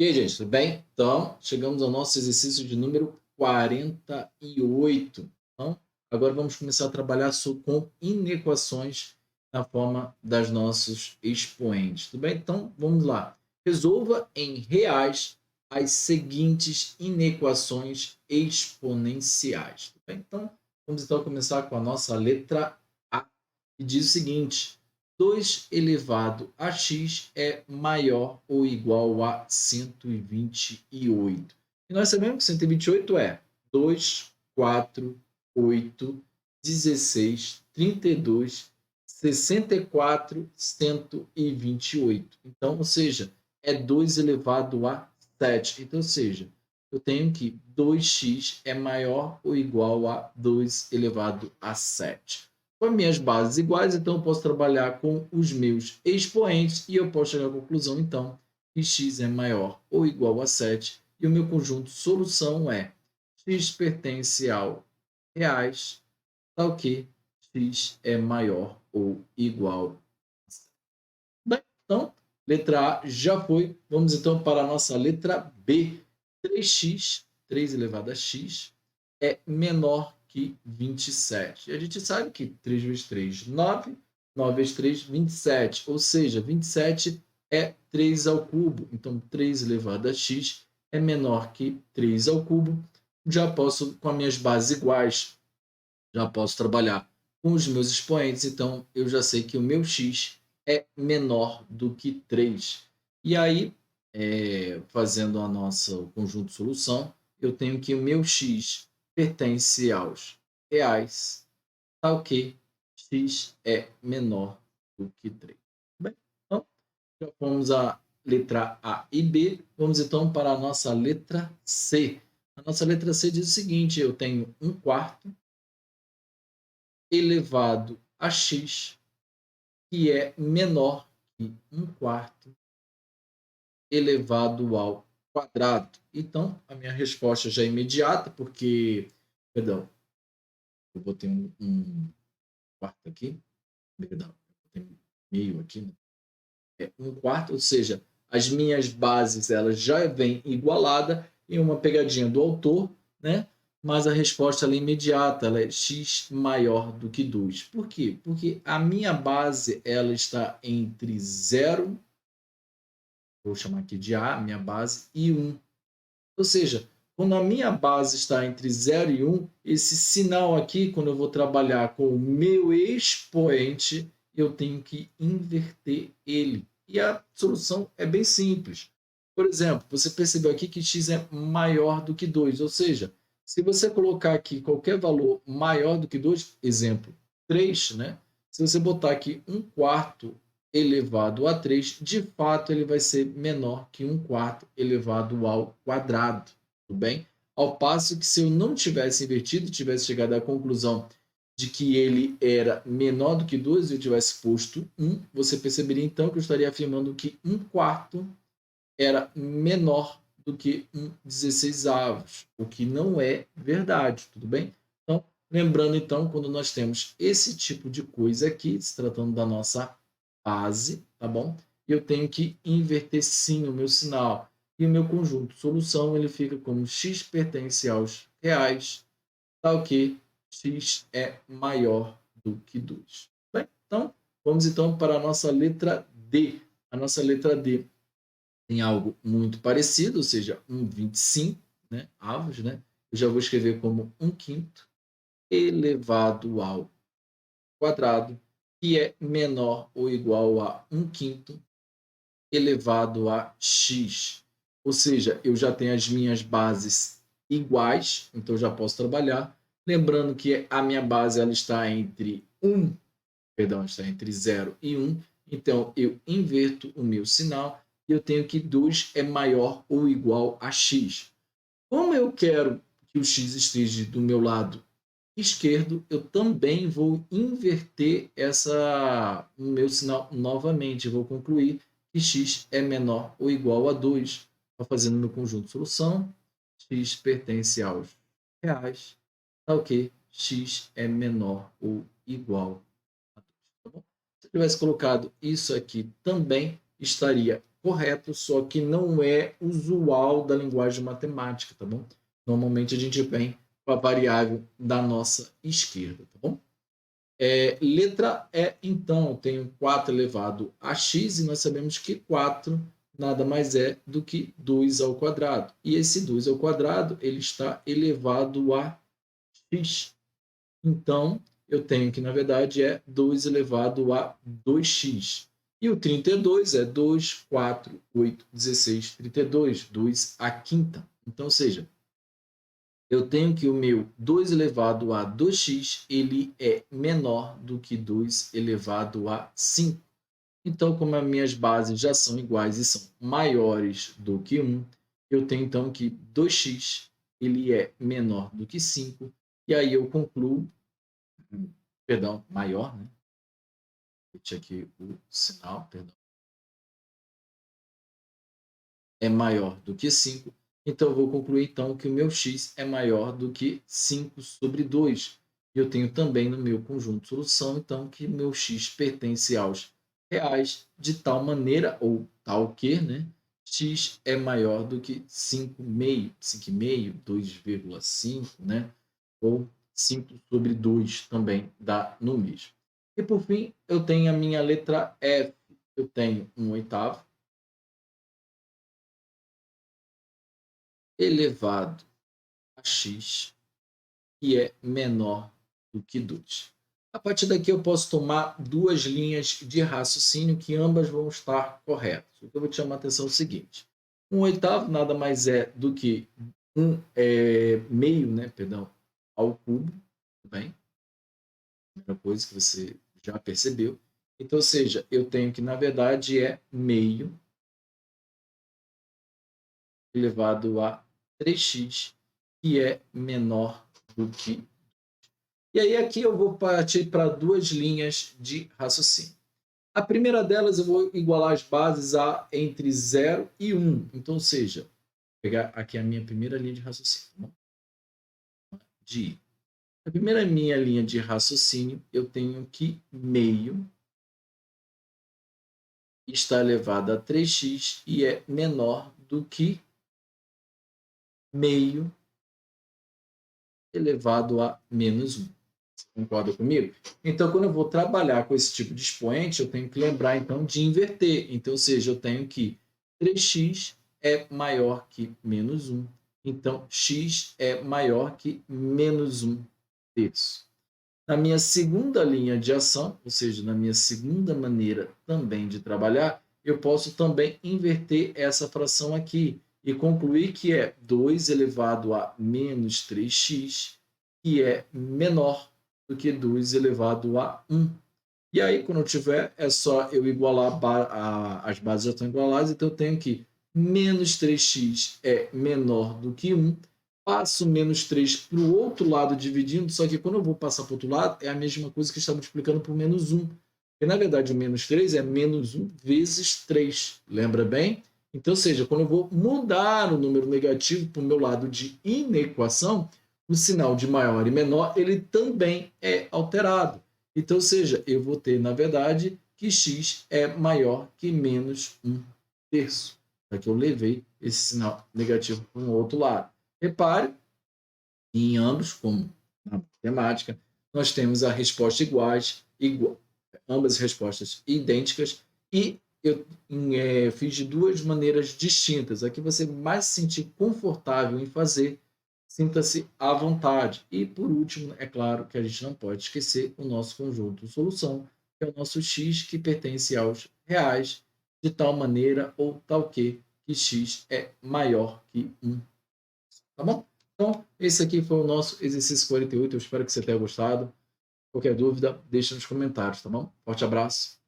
E aí, gente, tudo bem? Então, chegamos ao nosso exercício de número 48. Então, agora vamos começar a trabalhar com inequações na forma das nossos expoentes, tudo bem? Então, vamos lá. Resolva em reais as seguintes inequações exponenciais, tudo bem? Então, vamos então começar com a nossa letra A, que diz o seguinte: 2 elevado a x é maior ou igual a 128. E nós sabemos que 128 é 2, 4, 8, 16, 32, 64, 128. Então, ou seja, é 2 elevado a 7. Então, ou seja, eu tenho que 2x é maior ou igual a 2 elevado a 7. Com as minhas bases iguais, então eu posso trabalhar com os meus expoentes e eu posso chegar à conclusão, então, que x é maior ou igual a 7 e o meu conjunto solução é x pertence ao reais, tal que x é maior ou igual a 7. Bem, então, letra A já foi. Vamos então para a nossa letra B. 3x, 3 elevado a x, é menor que 27. E a gente sabe que 3 vezes 3, 9. 9 vezes 3, 27. Ou seja, 27 é 3 ao cubo. Então, 3 elevado a x é menor que 3 ao cubo. Já posso, com as minhas bases iguais, já posso trabalhar com os meus expoentes. Então, eu já sei que o meu x é menor do que 3. E aí, fazendo a nossa conjunto de solução, eu tenho que o meu x pertence aos reais, tal que x é menor do que 3. Bem, então, já fomos a letra A e B, vamos então para a nossa letra C. A nossa letra C diz o seguinte: eu tenho 1/4 elevado a x, que é menor que 1/4 elevado ao quadrado. Então, a minha resposta já é imediata, porque, perdão, eu vou ter um quarto aqui, perdão, eu tenho meio aqui, né? É 1/4, ou seja, as minhas bases elas já vêm igualada em uma pegadinha do autor, né? Mas a resposta ela é imediata, ela é x maior do que 2. Por quê? Porque a minha base ela está entre 0, vou chamar aqui de A, minha base, e 1. Ou seja, quando a minha base está entre 0 e 1, esse sinal aqui, quando eu vou trabalhar com o meu expoente, eu tenho que inverter ele. E a solução é bem simples. Por exemplo, você percebeu aqui que x é maior do que 2, ou seja, se você colocar aqui qualquer valor maior do que 2, exemplo, 3, né? Se você botar aqui 1/4 elevado a 3, de fato ele vai ser menor que 1/4 elevado ao quadrado, tudo bem? Ao passo que se eu não tivesse invertido, tivesse chegado à conclusão de que ele era menor do que 2 e eu tivesse posto 1, você perceberia então que eu estaria afirmando que 1/4 era menor do que 1/16, o que não é verdade, tudo bem? Então, lembrando então, quando nós temos esse tipo de coisa aqui, se tratando da nossa base, tá bom? Eu tenho que inverter sim o meu sinal. E o meu conjunto solução ele fica como x pertence aos reais, tal que x é maior do que 2. Bem, então, vamos então para a nossa letra D. A nossa letra D tem algo muito parecido, ou seja, 1/25, né, avos, né? Eu já vou escrever como 1/5 elevado ao quadrado, que é menor ou igual a 1/5 elevado a x. Ou seja, eu já tenho as minhas bases iguais, então eu já posso trabalhar. Lembrando que a minha base ela está entre 1, perdão, está entre 0 e 1. Então eu inverto o meu sinal e eu tenho que 2 é maior ou igual a x. Como eu quero que o x esteja do meu lado esquerdo, eu também vou inverter o meu sinal novamente. Vou concluir que x é menor ou igual a 2. Estou fazendo meu conjunto de solução. X pertence aos reais. Tá ok? X é menor ou igual a 2. Tá bom? Se eu tivesse colocado isso aqui também, estaria correto, só que não é usual da linguagem matemática, tá bom? Normalmente a gente vem com a variável da nossa esquerda, tá bom? Letra E, então, eu tenho 4 elevado a x, e nós sabemos que 4 nada mais é do que 2 ao quadrado. E esse 2 ao quadrado, ele está elevado a x. Então, eu tenho que, na verdade, é 2 elevado a 2x. E o 32 é 2, 4, 8, 16, 32, 2 à quinta. Então, ou seja, eu tenho que o meu 2 elevado a 2x, ele é menor do que 2 elevado a 5. Então, como as minhas bases já são iguais e são maiores do que 1, eu tenho então que 2x ele é menor do que 5, e aí eu concluo, perdão, maior, né? Repeti aqui o sinal, perdão. É maior do que 5, então eu vou concluir então que o meu x é maior do que 5 sobre 2. Eu tenho também no meu conjunto de solução, então, que meu x pertence aos reais de tal maneira, ou tal que, né, x é maior do que 5,5, 5,5, 2,5, né, ou 5 sobre 2 também dá no mesmo. E por fim, eu tenho a minha letra F. Eu tenho 1/8 elevado a x, que é menor do que 2. A partir daqui eu posso tomar duas linhas de raciocínio que ambas vão estar corretas. O que eu vou te chamar a atenção é o seguinte: 1/8 nada mais é do que meio, né, perdão, ao cubo, tudo bem? Primeira coisa que você já percebeu. Então, ou seja, eu tenho que, na verdade, é meio elevado a 3x, que é menor do que. E aí aqui eu vou partir para duas linhas de raciocínio. A primeira delas eu vou igualar as bases a entre 0 e 1. Então, ou seja, vou pegar aqui a minha primeira linha de raciocínio. A primeira minha linha de raciocínio, eu tenho que meio está elevado a 3x e é menor do que meio elevado a menos 1. Você concorda comigo? Então, quando eu vou trabalhar com esse tipo de expoente, eu tenho que lembrar, então, de inverter. Então, ou seja, eu tenho que 3x é maior que menos 1. Então, x é maior que menos 1 terço. Na minha segunda linha de ação, ou seja, na minha segunda maneira também de trabalhar, eu posso também inverter essa fração aqui e concluir que é 2 elevado a menos 3x, que é menor do que 2 elevado a 1. E aí, quando eu tiver, é só eu igualar, as bases já estão igualadas, então eu tenho que menos 3x é menor do que 1, passo menos 3 para o outro lado dividindo, só que quando eu vou passar para o outro lado, é a mesma coisa que está multiplicando por menos 1. Porque, na verdade, o menos 3 é menos 1 vezes 3. Lembra bem? Então, ou seja, quando eu vou mudar o número negativo para o meu lado de inequação, o sinal de maior e menor ele também é alterado. Então, ou seja, eu vou ter, na verdade, que x é maior que menos 1 terço. Já que eu levei esse sinal negativo para um outro lado. Repare, em ambos, como na matemática, nós temos a resposta iguais, ambas as respostas idênticas, e eu fiz de duas maneiras distintas. Aqui você mais se sentir confortável em fazer, sinta-se à vontade. E, por último, é claro que a gente não pode esquecer o nosso conjunto de solução, que é o nosso x, que pertence aos reais, de tal maneira ou tal que x é maior que 1. Tá bom? Então, esse aqui foi o nosso exercício 48. Eu espero que você tenha gostado. Qualquer dúvida, deixa nos comentários, tá bom? Forte abraço.